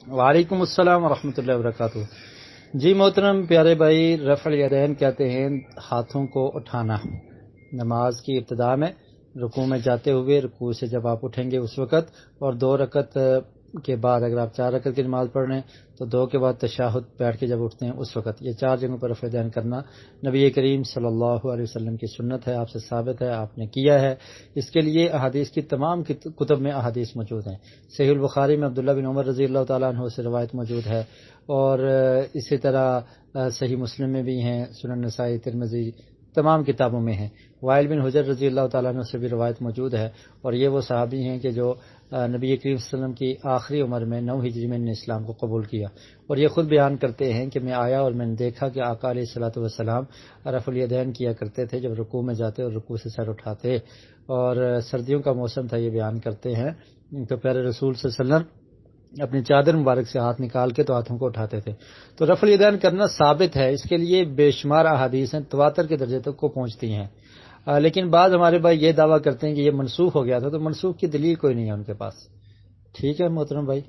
وعلیکم السلام ورحمۃ اللہ وبرکاتہ۔ جی محترم پیارے بھائی، رفع الیدین کہتے ہیں ہاتھوں کو اٹھانا نماز کی ابتدا میں، رکوع میں جاتے ہوئے، رکوع سے جب آپ اٹھیں گے اس وقت، اور 2 رکعت کے بعد اگر آپ 4 رکعت کی نماز پڑھ رہے ہیں تو 2 کے بعد تشہد بیٹھ کے جب اٹھتے ہیں اس وقت، یہ 4 جگہوں پر رفع الیدین کرنا نبی کریم صلی اللہ علیہ وسلم کی سنت ہے، آپ سے ثابت ہے، آپ نے کیا ہے۔ اس کے لیے احادیث کی تمام کتب میں احادیث موجود ہیں۔ صحیح البخاری میں عبداللہ بن عمر رضی اللہ تعالیٰ عنہ سے روایت موجود ہے، اور اسی طرح صحیح مسلم میں بھی ہیں، سنن نسائی، ترمذی، تمام کتابوں میں ہیں۔ وائل بن حجر رضی اللہ تعالیٰ عنہ سے بھی روایت موجود ہے، اور یہ وہ صحابی ہیں کہ جو نبی کریم صلی اللہ علیہ وسلم کی آخری عمر میں 9 ہجری میں نے اسلام کو قبول کیا، اور یہ خود بیان کرتے ہیں کہ میں آیا اور میں نے دیکھا کہ آقا علیہ الصلوۃ والسلام رفع الیدین کیا کرتے تھے جب رکوع میں جاتے اور رکوع سے سر اٹھاتے، اور سردیوں کا موسم تھا، یہ بیان کرتے ہیں تو پیارے رسول صلی اللہ علیہ وسلم اپنی چادر مبارک سے ہاتھ نکال کے تو ہاتھوں کو اٹھاتے تھے۔ تو رفع الیدین کرنا ثابت ہے، اس کے لیے بے شمار احادیث ہیں، تواتر کے درجے تک کو پہنچتی ہیں۔ لیکن بعض ہمارے بھائی یہ دعویٰ کرتے ہیں کہ یہ منسوخ ہو گیا تھا، تو منسوخ کی دلیل کوئی نہیں ہے ان کے پاس۔ ٹھیک ہے محترم بھائی۔